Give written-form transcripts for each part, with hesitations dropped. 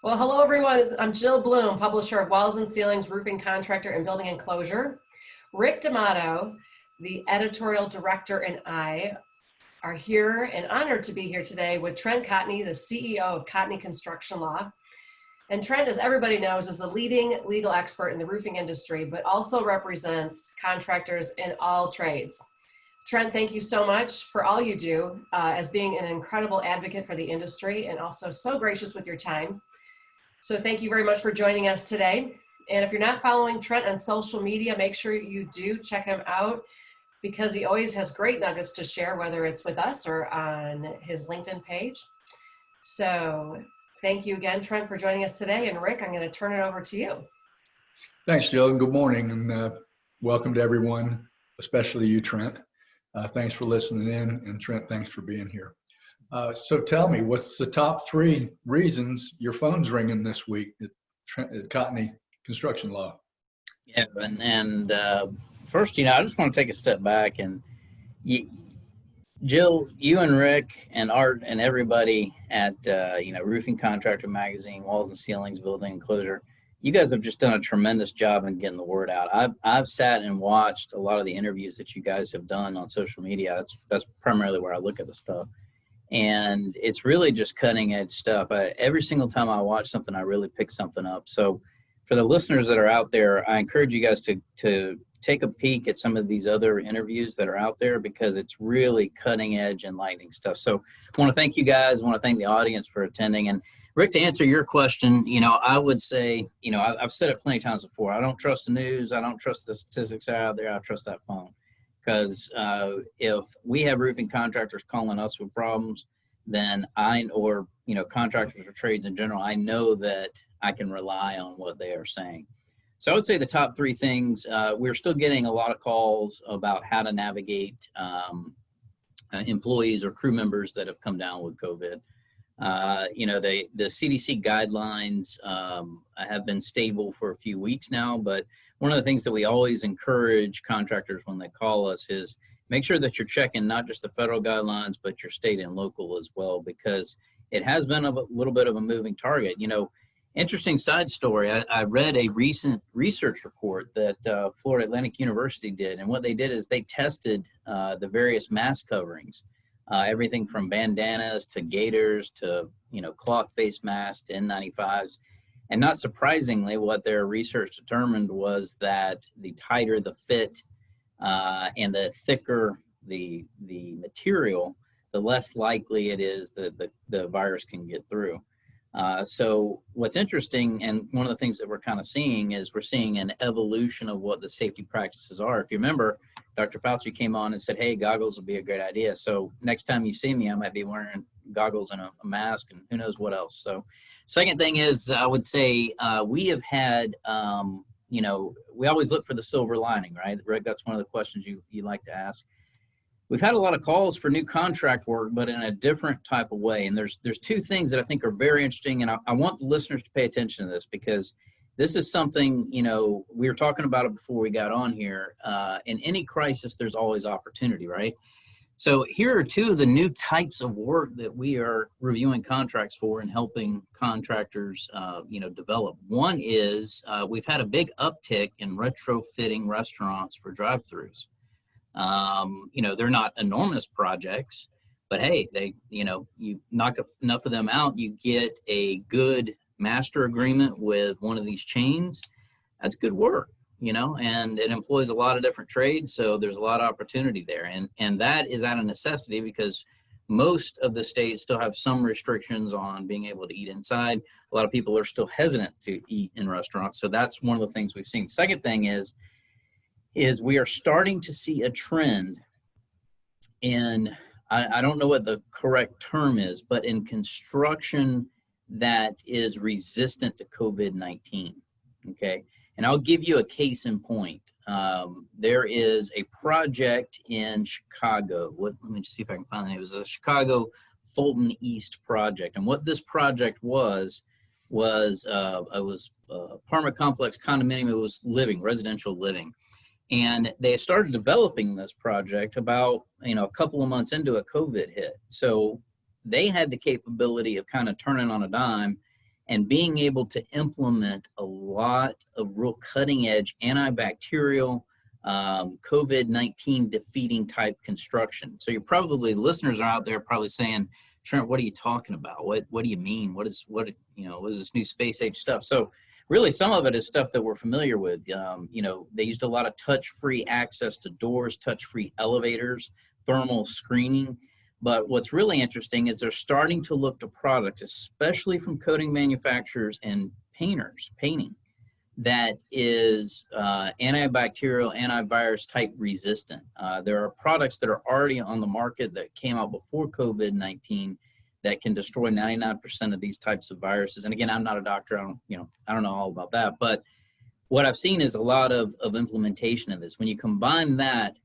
Well, hello everyone. I'm Jill Bloom, publisher of Walls and Ceilings, Roofing Contractor, and Building Enclosure. Rick Damato, the editorial director, and I are here and honored to be here today with Trent Cotney, the CEO of Cotney Construction Law. And Trent, as everybody knows, is the leading legal expert in the roofing industry, but also represents contractors in all trades. Trent, thank you so much for all you do as being an incredible advocate for the industry and also so gracious with your time. So thank you very much for joining us today. And if you're not following Trent on social media, make sure you do check him out because he always has great nuggets to share, whether it's with us or on his LinkedIn page. So thank you again, Trent, for joining us today. And Rick, I'm going to turn it over to you. Thanks, Jill, and good morning, and welcome to everyone, especially you, Trent. Thanks for listening in, and Trent, thanks for being here. So tell me, what's the top 3 reasons your phone's ringing this week at Cotney Construction Law? Yeah, and first, I just want to take a step back and Jill, you and Rick and Art and everybody at Roofing Contractor Magazine, Walls and Ceilings, Building Enclosure, you guys have just done a tremendous job in getting the word out. I've sat and watched a lot of the interviews that you guys have done on social media. That's primarily where I look at the stuff. And it's really just cutting edge stuff. Every single time I watch something, I really pick something up. So for the listeners that are out there, I encourage you guys to take a peek at some of these other interviews that are out there because it's really cutting edge, enlightening stuff. So I want to thank you guys. I want to thank the audience for attending. And Rick, to answer your question, I would say, I've said it plenty of times before. I don't trust the news. I don't trust the statistics that are out there. I trust that phone. Because if we have roofing contractors calling us with problems, then contractors or trades in general, I know that I can rely on what they are saying. So I would say the top 3 things, we're still getting a lot of calls about how to navigate employees or crew members that have come down with COVID. The CDC guidelines have been stable for a few weeks now, but one of the things that we always encourage contractors when they call us is make sure that you're checking not just the federal guidelines, but your state and local as well, because it has been a little bit of a moving target. Interesting side story. I read a recent research report that Florida Atlantic University did, and what they did is they tested the various mask coverings, everything from bandanas to gaiters to cloth face masks to N95s. And not surprisingly, what their research determined was that the tighter the fit and the thicker the material, the less likely it is that the virus can get through. So what's interesting, and one of the things that we're kind of seeing is we're seeing an evolution of what the safety practices are. If you remember, Dr. Fauci came on and said, hey, goggles would be a great idea. So next time you see me, I might be wearing goggles and a mask and who knows what else. So second thing is, I would say we have had, we always look for the silver lining, right? Rick, that's one of the questions you like to ask. We've had a lot of calls for new contract work, but in a different type of way. And there's 2 things that I think are very interesting. And I want the listeners to pay attention to this because this is something, we were talking about it before we got on here. In any crisis, there's always opportunity, right? So here are 2 of the new types of work that we are reviewing contracts for and helping contractors, develop. One is we've had a big uptick in retrofitting restaurants for drive-throughs. They're not enormous projects, but hey, you knock enough of them out, you get a good master agreement with one of these chains. That's good work, and it employs a lot of different trades. So there's a lot of opportunity there. And that is out of necessity because most of the states still have some restrictions on being able to eat inside. A lot of people are still hesitant to eat in restaurants. So that's one of the things we've seen. Second thing is we are starting to see a trend in, I don't know what the correct term is, but in construction that is resistant to COVID-19, okay? And I'll give you a case in point. There is a project in Chicago. Let me see if I can find the name. It was a Chicago Fulton East project. And what this project was apartment complex condominium. It was residential living. And they started developing this project about, a couple of months into it, COVID hit. So they had the capability of kind of turning on a dime and being able to implement a lot of real cutting edge antibacterial, COVID-19 defeating type construction. So you're probably, listeners are out there probably saying, Trent, what are you talking about? What do you mean? What is this new space age stuff? So really some of it is stuff that we're familiar with. They used a lot of touch-free access to doors, touch-free elevators, thermal screening. But what's really interesting is they're starting to look to products, especially from coating manufacturers and painting, that is antibacterial, antivirus type resistant. There are products that are already on the market that came out before COVID-19 that can destroy 99% of these types of viruses. And again, I'm not a doctor. I don't know all about that. But what I've seen is a lot of implementation of this. When you combine that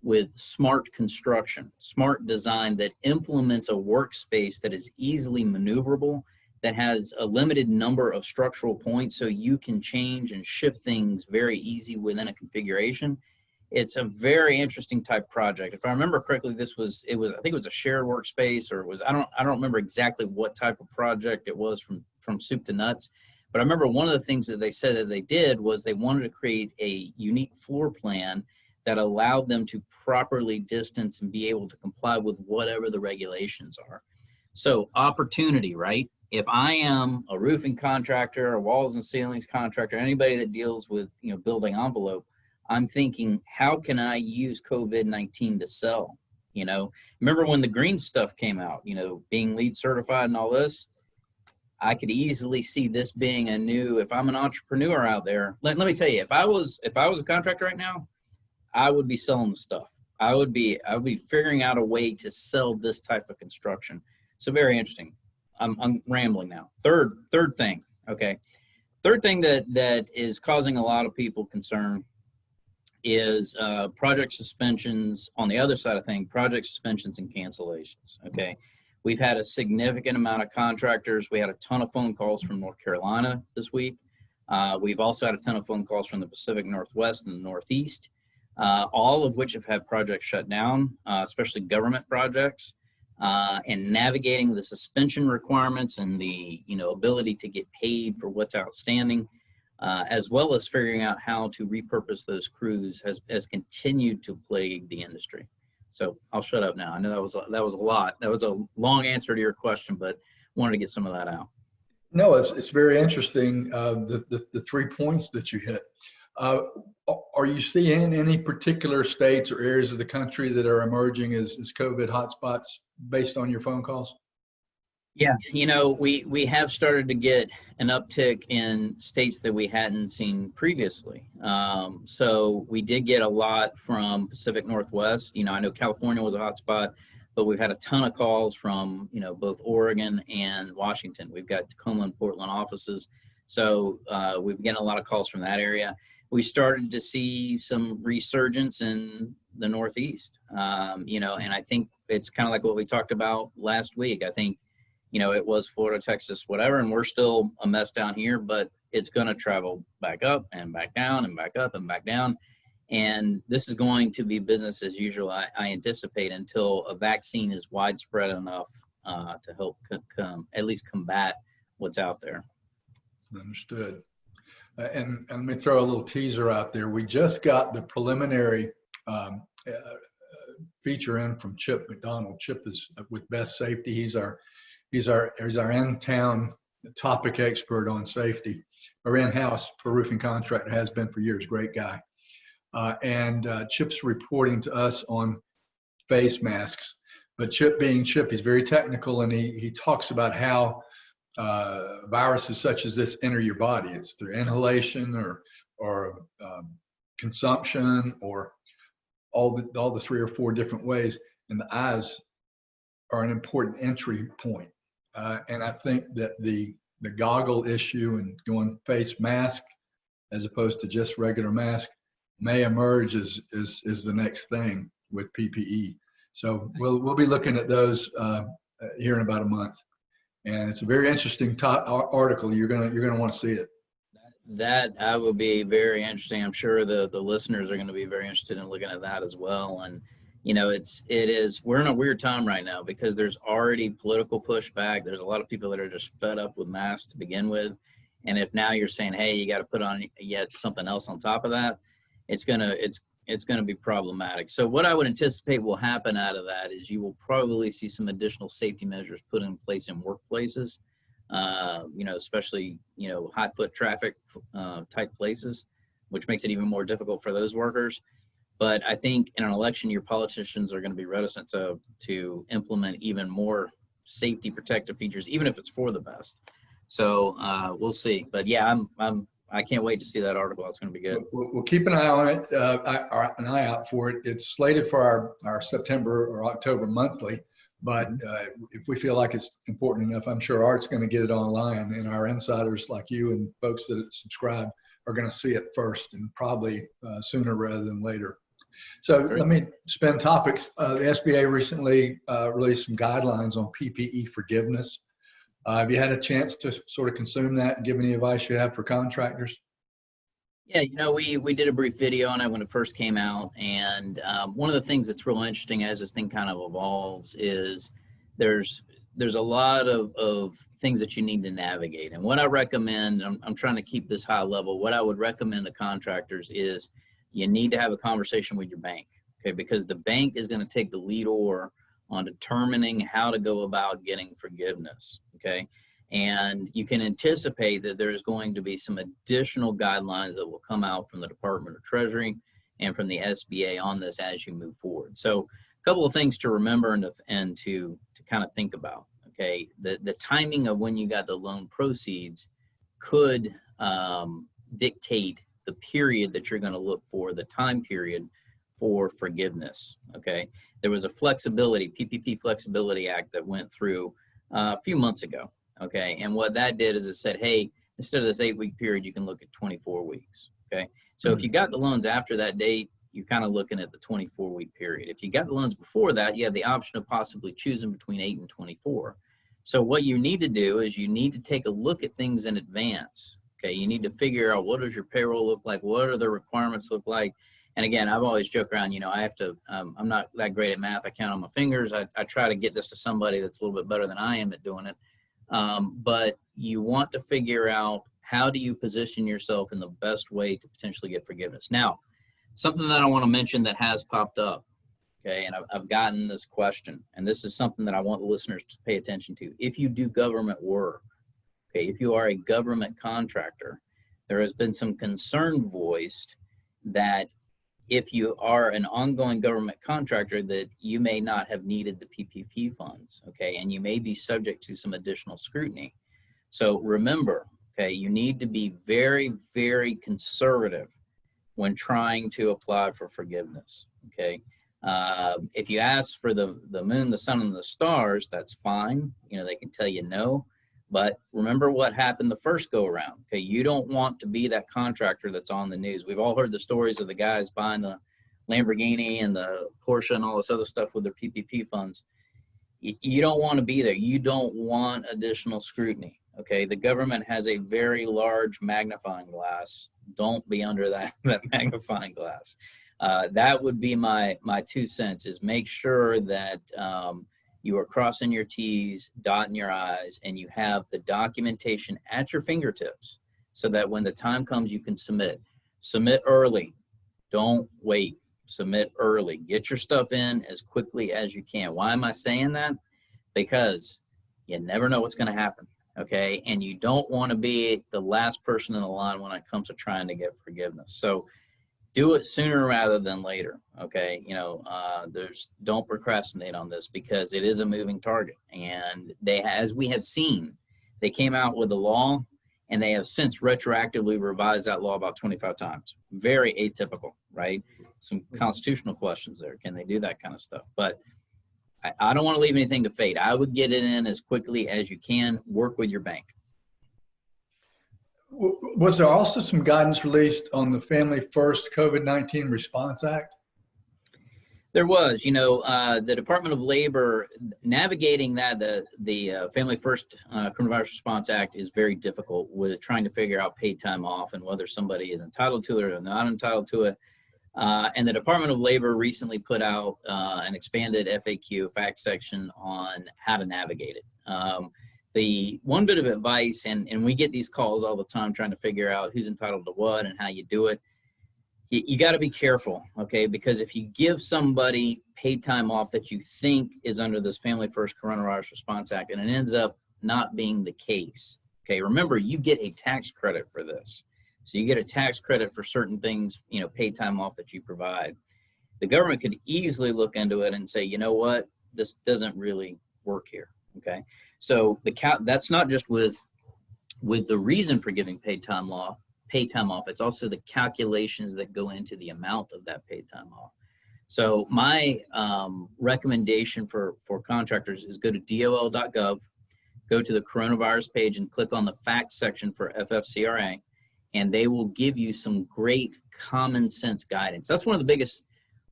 with smart construction, smart design that implements a workspace that is easily maneuverable, that has a limited number of structural points so you can change and shift things very easy within a configuration. It's a very interesting type project. If I remember correctly, I think it was a shared workspace, or I don't remember exactly what type of project it was from soup to nuts. But I remember one of the things that they said that they did was they wanted to create a unique floor plan that allowed them to properly distance and be able to comply with whatever the regulations are. So opportunity, right? If I am a roofing contractor, a walls and ceilings contractor, anybody that deals with building envelope, I'm thinking, how can I use COVID-19 to sell? Remember when the green stuff came out, being LEED certified and all this? I could easily see this being if I'm an entrepreneur out there, let me tell you, if I was a contractor right now, I would be selling the stuff. I would be figuring out a way to sell this type of construction. So very interesting. I'm rambling now. Third thing, okay. Third thing that is causing a lot of people concern is project suspensions. On the other side of things, project suspensions and cancellations, okay. We've had a significant amount of contractors. We had a ton of phone calls from North Carolina this week. We've also had a ton of phone calls from the Pacific Northwest and the Northeast, all of which have had projects shut down, especially government projects. And navigating the suspension requirements and the ability to get paid for what's outstanding, as well as figuring out how to repurpose those crews has continued to plague the industry. So I'll shut up now. I know that was a lot. That was a long answer to your question, but wanted to get some of that out. No, it's very interesting, the 3 points that you hit. Are you seeing any particular states or areas of the country that are emerging as COVID hotspots based on your phone calls? Yeah, we have started to get an uptick in states that we hadn't seen previously. So we did get a lot from Pacific Northwest. I know California was a hotspot, but we've had a ton of calls from, both Oregon and Washington. We've got Tacoma and Portland offices. So we've been getting a lot of calls from that area. We started to see some resurgence in the Northeast, and I think it's kind of like what we talked about last week. I think, it was Florida, Texas, whatever, and we're still a mess down here, but it's going to travel back up and back down and back up and back down. And this is going to be business as usual, I anticipate, until a vaccine is widespread enough to help at least combat what's out there. Understood. And let me throw a little teaser out there. We just got the preliminary feature in from Chip McDonald. Chip is with Best Safety. He's our in-town topic expert on safety, or in-house for roofing contractor, has been for years. Great guy. And Chip's reporting to us on face masks. But Chip being Chip, he's very technical, and he talks about how viruses such as this enter your body. It's through inhalation or consumption, or all the 3 or 4 different ways. And the eyes are an important entry point. And I think that the goggle issue and going face mask as opposed to just regular mask may emerge as the next thing with PPE. So we'll be looking at those here in about a month. And it's a very interesting article. You're gonna want to see it. That will be very interesting. I'm sure the listeners are going to be very interested in looking at that as well. And we're in a weird time right now because there's already political pushback. There's a lot of people that are just fed up with masks to begin with. And if now you're saying, hey, you got to put on yet something else on top of that, it's going to be problematic. So what I would anticipate will happen out of that is you will probably see some additional safety measures put in place in workplaces, especially, high foot traffic type places, which makes it even more difficult for those workers. But I think in an election year, politicians are going to be reticent to implement even more safety protective features, even if it's for the best. So we'll see. But yeah, I can't wait to see that article. It's going to be good. We'll keep an eye on it, an eye out for it. It's slated for our September or October monthly, but if we feel like it's important enough, I'm sure Art's going to get it online, and our insiders like you and folks that subscribe are going to see it first, and probably sooner rather than later. So let me spin topics. The SBA recently released some guidelines on PPE forgiveness. Have you had a chance to sort of consume that and give any advice you have for contractors? Yeah, we did a brief video on it when it first came out. And one of the things that's real interesting as this thing kind of evolves is there's a lot of things that you need to navigate. And what I recommend, I'm trying to keep this high level, what I would recommend to contractors is you need to have a conversation with your bank, okay? Because the bank is going to take the lead on determining how to go about getting forgiveness, okay? And you can anticipate that there's going to be some additional guidelines that will come out from the Department of Treasury and from the SBA on this as you move forward. So a couple of things to remember and to kind of think about, okay? The timing of when you got the loan proceeds could dictate the period that you're going to look for, the time period for forgiveness, okay? There was a PPP Flexibility Act that went through a few months ago, okay? And what that did is it said, hey, instead of this 8-week period, you can look at 24 weeks, okay? So if you got the loans after that date, you're kind of looking at the 24-week period. If you got the loans before that, you have the option of possibly choosing between 8 and 24. So what you need to do is you need to take a look at things in advance, okay? You need to figure out, what does your payroll look like? What are the requirements look like? And again, I've always joked around, I have to, I'm not that great at math. I count on my fingers. I try to get this to somebody that's a little bit better than I am at doing it. But you want to figure out, how do you position yourself in the best way to potentially get forgiveness? Now, something that I want to mention that has popped up, okay, and I've gotten this question, and this is something that I want the listeners to pay attention to. If you do government work, okay, if you are a government contractor, there has been some concern voiced that if you are an ongoing government contractor, that you may not have needed the PPP funds, okay, and you may be subject to some additional scrutiny. So remember, okay, you need to be very, very conservative when trying to apply for forgiveness, okay? If you ask for the moon, the sun, and the stars, that's fine. They can tell you no. But remember what happened the first go around, okay? You don't want to be that contractor that's on the news. We've all heard the stories of the guys buying the Lamborghini and the Porsche and all this other stuff with their PPP funds. You don't want to be there. You don't want additional scrutiny, okay? The government has a very large magnifying glass. Don't be under that magnifying glass. That would be my 2 cents, is make sure that you are crossing your T's, dotting your I's, and you have the documentation at your fingertips so that when the time comes, you can submit. Submit early. Don't wait. Submit early. Get your stuff in as quickly as you can. Why am I saying that? Because you never know what's going to happen, okay? And you don't want to be the last person in the line when it comes to trying to get forgiveness. So do it sooner rather than later, okay? Don't procrastinate on this, because it is a moving target. And as we have seen, they came out with a law, and they have since retroactively revised that law about 25 times. Very atypical, right? Some constitutional questions there. Can they do that kind of stuff? But I don't want to leave anything to fate. I would get it in as quickly as you can. Work with your bank. Was there also some guidance released on the Family First COVID-19 Response Act? There was, the Department of Labor navigating that, the Family First Coronavirus Response Act is very difficult with trying to figure out paid time off and whether somebody is entitled to it or not entitled to it. And the Department of Labor recently put out an expanded FAQ, fact section, on how to navigate it. The one bit of advice, and we get these calls all the time trying to figure out who's entitled to what and how you do it. You got to be careful, okay? Because if you give somebody paid time off that you think is under this Family First Coronavirus Response Act, and it ends up not being the case, okay? Remember, you get a tax credit for this. So you get a tax credit for certain things, you know, paid time off that you provide. The government could easily look into it and say, you know what, this doesn't really work here, okay? So that's not just with the reason for giving paid time off, it's also the calculations that go into the amount of that paid time off. So my recommendation for contractors is go to dol.gov, go to the coronavirus page and click on the facts section for FFCRA, and they will give you some great common sense guidance. That's one of the biggest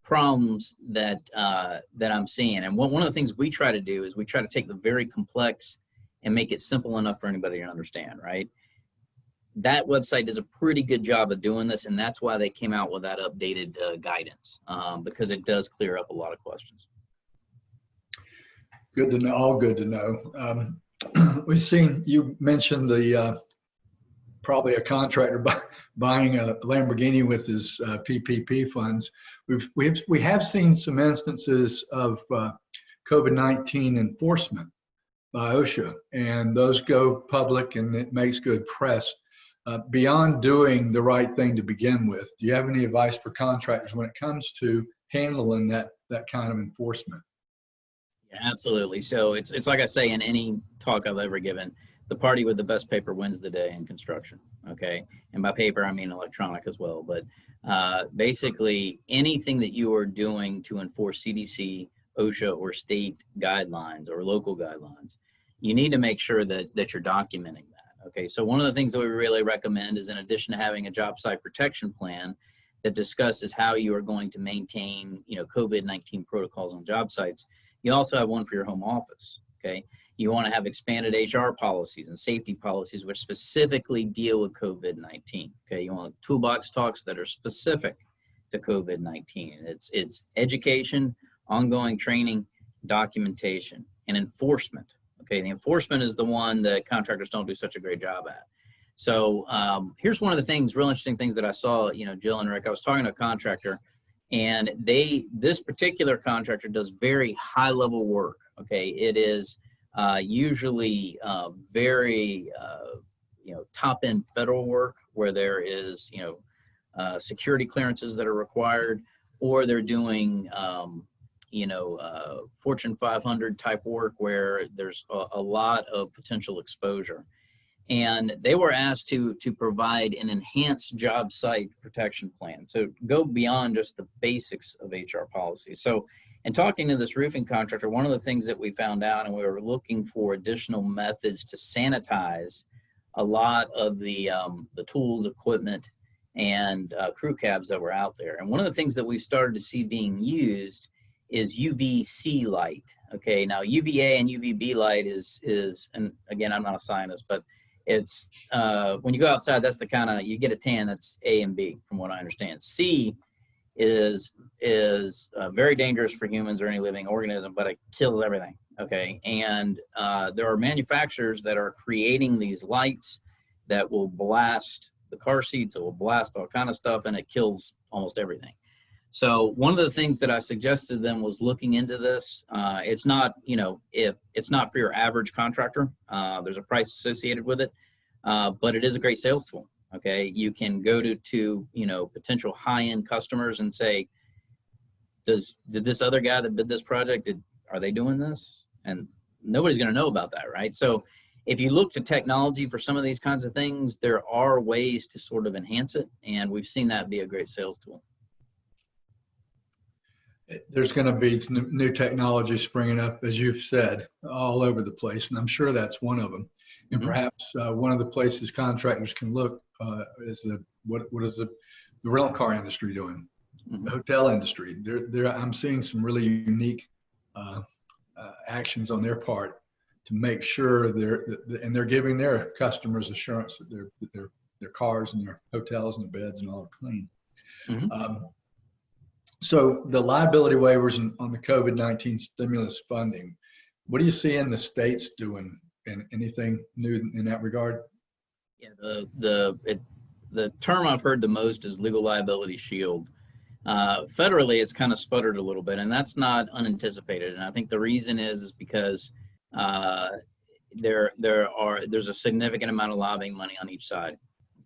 problems that I'm seeing. And one of the things we try to do is we try to take the very complex and make it simple enough for anybody to understand, right? That website does a pretty good job of doing this, and that's why they came out with that updated guidance, because it does clear up a lot of questions. Good to know, all good to know. We've seen, you mentioned the probably a contractor buying a Lamborghini with his PPP funds. We have seen some instances of COVID-19 enforcement by OSHA, and those go public and it makes good press. Beyond doing the right thing to begin with, do you have any advice for contractors when it comes to handling that kind of enforcement? Yeah, absolutely. So it's like I say in any talk I've ever given, the party with the best paper wins the day in construction, okay? And by paper, I mean electronic as well. But basically, anything that you are doing to enforce CDC, OSHA, or state guidelines or local guidelines, you need to make sure that you're documenting that, okay? So one of the things that we really recommend is, in addition to having a job site protection plan that discusses how you are going to maintain, you know, COVID-19 protocols on job sites, you also have one for your home office, okay? You want to have expanded HR policies and safety policies which specifically deal with COVID-19, okay? You want toolbox talks that are specific to COVID-19. It's education, ongoing training, documentation, and enforcement, okay? The enforcement is the one that contractors don't do such a great job at. So here's one of the things, real interesting things that I saw, you know, Jill and Rick. I was talking to a contractor, and this particular contractor does very high level work, okay? It is usually very, you know, top end federal work where there is, you know, security clearances that are required, or they're doing, you know, Fortune 500 type work where there's a lot of potential exposure. And they were asked to provide an enhanced job site protection plan. So go beyond just the basics of HR policy. So in talking to this roofing contractor, one of the things that we found out, and we were looking for additional methods to sanitize a lot of the tools, equipment, and crew cabs that were out there. And one of the things that we started to see being used is UVC light. Okay, now UVA and UVB light is, and again, I'm not a scientist, but it's when you go outside, that's the kind of, you get a tan, that's A and B from what I understand. C is very dangerous for humans or any living organism, but it kills everything, okay? And there are manufacturers that are creating these lights that will blast the car seats, it will blast all kind of stuff, and it kills almost everything. So one of the things that I suggested them was looking into this. It's not, you know, if it's not for your average contractor, there's a price associated with it, but it is a great sales tool. Okay, you can go to you know, potential high-end customers and say, did this other guy that did this project, are they doing this? And nobody's going to know about that, right? So if you look to technology for some of these kinds of things, there are ways to sort of enhance it, and we've seen that be a great sales tool. There's going to be some new technology springing up, as you've said, all over the place, and I'm sure that's one of them. And perhaps one of the places contractors can look is what is the rental car industry doing, the hotel industry. I'm seeing some really unique actions on their part to make sure they're giving their customers assurance that their cars and their hotels and their beds and all are clean. So the liability waivers on the COVID-19 stimulus funding, what do you see in the states doing? And anything new in that regard? Yeah, the term I've heard the most is legal liability shield. Federally, it's kind of sputtered a little bit, and that's not unanticipated. And I think the reason is because uh, there's a significant amount of lobbying money on each side.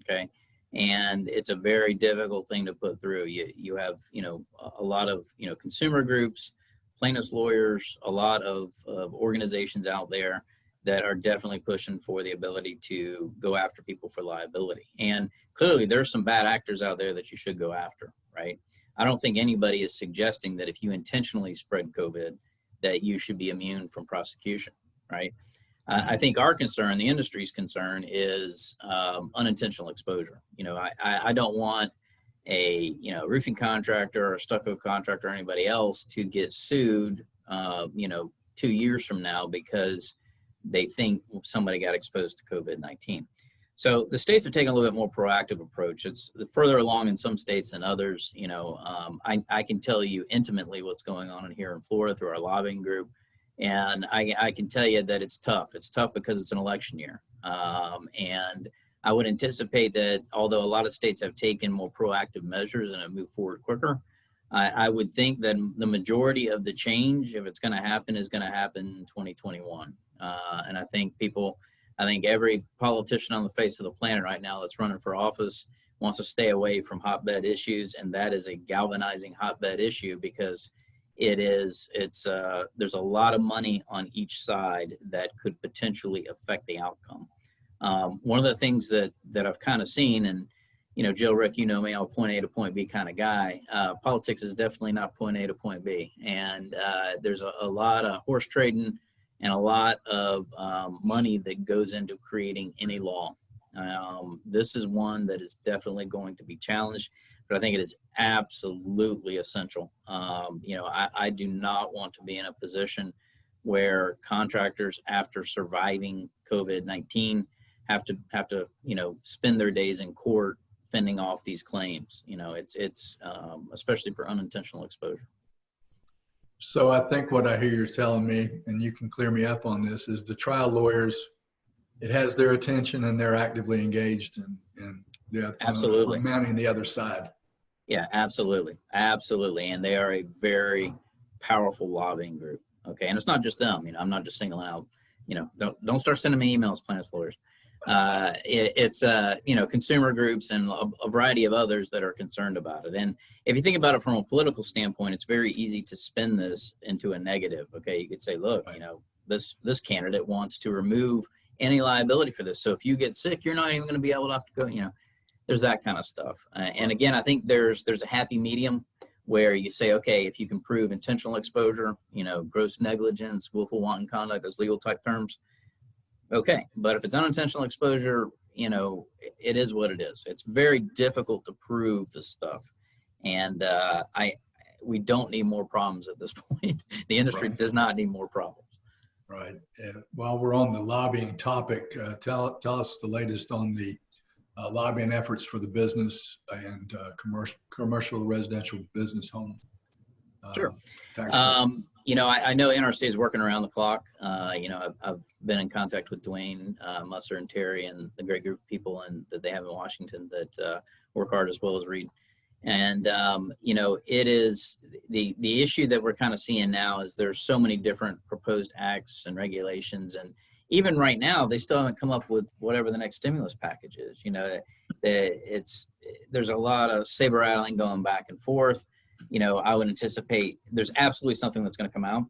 Okay, and it's a very difficult thing to put through. You have a lot of consumer groups, plaintiffs lawyers, a lot of organizations out there that are definitely pushing for the ability to go after people for liability. And clearly there's some bad actors out there that you should go after, right? I don't think anybody is suggesting that if you intentionally spread COVID, that you should be immune from prosecution, right? I think our concern, the industry's concern, is unintentional exposure. I don't want a roofing contractor or a stucco contractor or anybody else to get sued 2 years from now because they think somebody got exposed to COVID-19. So the states are taking a little bit more proactive approach. It's further along in some states than others. I can tell you intimately what's going on here in Florida through our lobbying group. And I can tell you that it's tough. It's tough because it's an election year. And I would anticipate that although a lot of states have taken more proactive measures and have moved forward quicker, I would think that the majority of the change, if it's going to happen, is going to happen in 2021. And I think every politician on the face of the planet right now that's running for office wants to stay away from hotbed issues, and that is a galvanizing hotbed issue because there's a lot of money on each side that could potentially affect the outcome. One of the things that I've kind of seen, and Jill, Rick, I'm a point A to point B kind of guy. Politics is definitely not point A to point B. And there's a lot of horse trading and a lot of money that goes into creating any law. This is one that is definitely going to be challenged, but I think it is absolutely essential. I do not want to be in a position where contractors, after surviving COVID-19, have to spend their days in court fending off these claims. It's especially for unintentional exposure. So I think what I hear you're telling me, and you can clear me up on this, is the trial lawyers, it has their attention and they're actively engaged in Absolutely. mounting the other side. Yeah, absolutely. Absolutely. And they are a very powerful lobbying group. Okay. And it's not just them. I'm not just singling out, don't start sending me emails, plaintiffs lawyers. It's consumer groups and a variety of others that are concerned about it. And if you think about it from a political standpoint, it's very easy to spin this into a negative. Okay, you could say, look, this candidate wants to remove any liability for this. So if you get sick, you're not even going to be able to have to go. There's that kind of stuff. And again, I think there's a happy medium where you say, okay, if you can prove intentional exposure, gross negligence, willful wanton conduct, those legal type terms. Okay, but if it's unintentional exposure, it is what it is. It's very difficult to prove this stuff, and we don't need more problems at this point. The industry does not need more problems. Right. And while we're on the lobbying topic, tell us the latest on the lobbying efforts for the business and commercial residential business home. Sure. Tax I know NRC is working around the clock. I've been in contact with Dwayne Musser and Terry and the great group of people that they have in Washington that work hard as well as Reed. And, it is the issue that we're kind of seeing now is there's so many different proposed acts and regulations. And even right now, they still haven't come up with whatever the next stimulus package is. There's a lot of saber rattling going back and forth. I would anticipate there's absolutely something that's going to come out,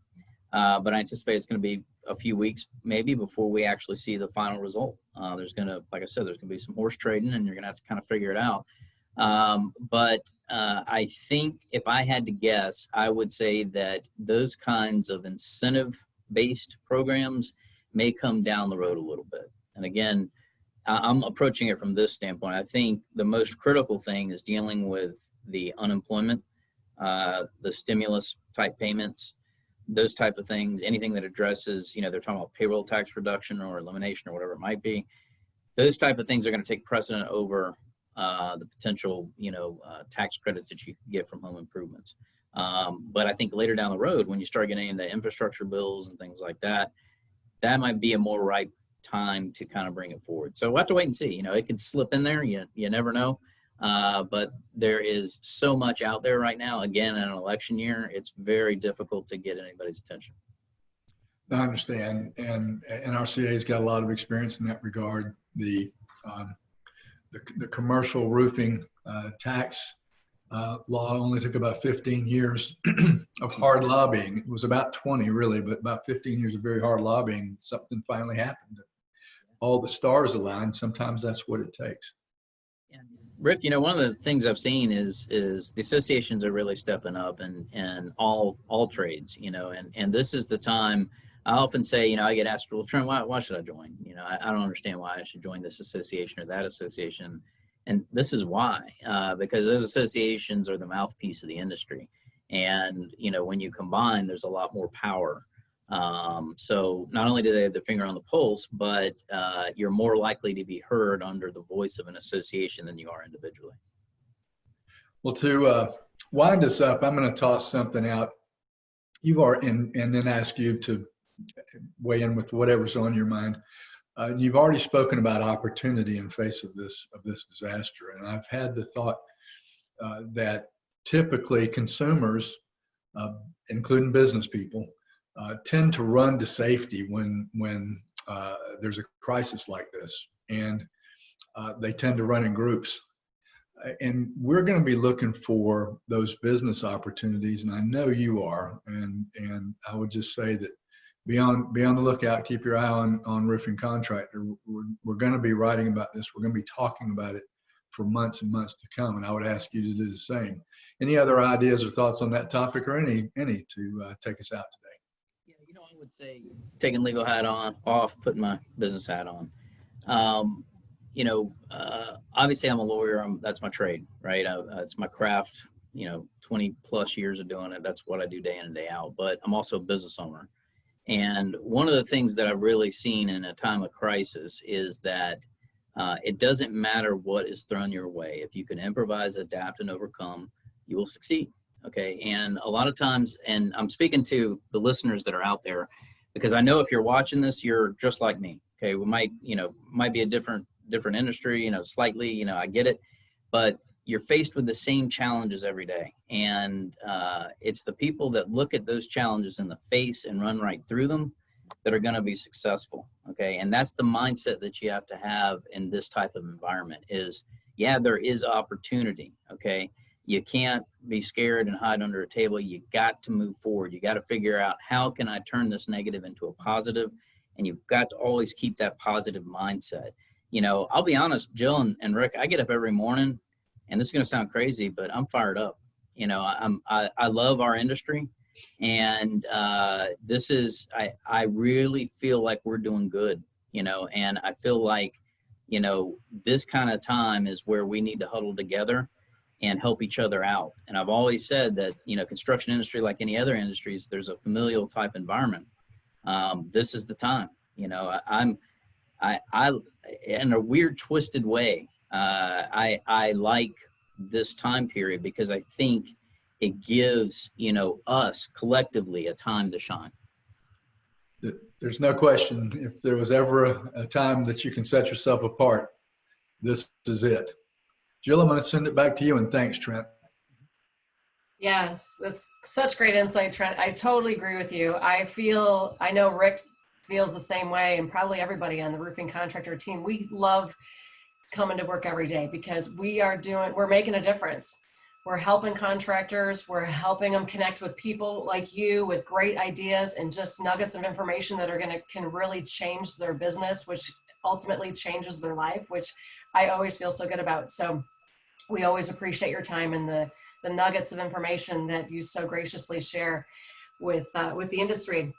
but I anticipate it's going to be a few weeks maybe before we actually see the final result. There's going to, like I said, there's going to be some horse trading and you're going to have to kind of figure it out. But I think if I had to guess, I would say that those kinds of incentive-based programs may come down the road a little bit. And again, I'm approaching it from this standpoint. I think the most critical thing is dealing with the unemployment, the stimulus type payments, those type of things, anything that addresses, they're talking about payroll tax reduction or elimination or whatever it might be. Those type of things are going to take precedent over the potential, tax credits that you can get from home improvements. But I think later down the road, when you start getting into infrastructure bills and things like that, that might be a more ripe time to kind of bring it forward. So we'll have to wait and see. You know, it could slip in there. You never know. But there is so much out there right now. Again, in an election year, it's very difficult to get anybody's attention. I understand, and NRCA's got a lot of experience in that regard. The commercial roofing tax law only took about 15 years of hard lobbying. It was about 20 really, but about 15 years of very hard lobbying. Something finally happened. All the stars aligned. Sometimes that's what it takes. Yeah. Rick, you know, one of the things I've seen is the associations are really stepping up and all trades, you know, and this is the time. I often say, you know, I get asked, well, Trent, why should I join? You know, I don't understand why I should join this association or that association. And this is why, because those associations are the mouthpiece of the industry. And, you know, when you combine, there's a lot more power. So not only do they have their finger on the pulse, but you're more likely to be heard under the voice of an association than you are individually. Well, to wind us up, I'm going to toss something out. You are, and then ask you to weigh in with whatever's on your mind. You've already spoken about opportunity in face of this disaster, and I've had the thought that typically consumers, including business people, tend to run to safety when there's a crisis like this, and they tend to run in groups. And we're going to be looking for those business opportunities, and I know you are. And I would just say that be on the lookout. Keep your eye on Roofing Contractor. We're going to be writing about this. We're going to be talking about it for months and months to come. And I would ask you to do the same. Any other ideas or thoughts on that topic, or any to take us out today? Yeah, you know, I would say taking legal hat off, putting my business hat on. You know, obviously I'm a lawyer. That's my trade, right? It's my craft. You know, 20 plus years of doing it. That's what I do day in and day out. But I'm also a business owner. And one of the things that I've really seen in a time of crisis is that it doesn't matter what is thrown your way. If you can improvise, adapt, and overcome, you will succeed. Okay. And a lot of times, and I'm speaking to the listeners that are out there, because I know if you're watching this, you're just like me. Okay. We might be a different industry, you know, slightly, you know, I get it, but you're faced with the same challenges every day. And it's the people that look at those challenges in the face and run right through them that are going to be successful. Okay. And that's the mindset that you have to have in this type of environment is, yeah, there is opportunity. Okay. You can't be scared and hide under a table. You got to move forward. You got to figure out, how can I turn this negative into a positive? And you've got to always keep that positive mindset. You know, I'll be honest, Jill and Rick, I get up every morning, and this is going to sound crazy, but I'm fired up. You know, I love our industry, and I really feel like we're doing good, you know, and I feel like, you know, this kind of time is where we need to huddle together and help each other out. And I've always said that, you know, construction industry, like any other industries, there's a familial type environment. This is the time, you know, I in a weird, twisted way, I like this time period because I think it gives, you know, us collectively a time to shine. There's no question. If there was ever a time that you can set yourself apart, this is it. Jill, I'm going to send it back to you, and thanks, Trent. Yes, that's such great insight, Trent. I totally agree with you. I know Rick feels the same way, and probably everybody on the Roofing Contractor team. We love coming to work every day because we're making a difference. We're helping contractors. We're helping them connect with people like you with great ideas and just nuggets of information that can really change their business, which ultimately changes their life, which I always feel so good about. So we always appreciate your time and the nuggets of information that you so graciously share with the industry.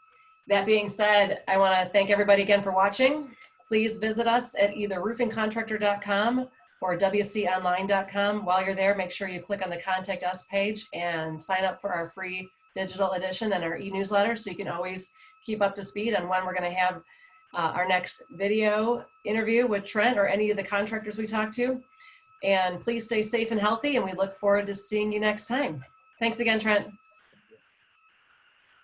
That being said, I want to thank everybody again for watching. Please visit us at either roofingcontractor.com or wconline.com. While you're there, make sure you click on the Contact Us page and sign up for our free digital edition and our e-newsletter so you can always keep up to speed on when we're going to have our next video interview with Trent or any of the contractors we talk to. And please stay safe and healthy, and we look forward to seeing you next time. Thanks again, Trent.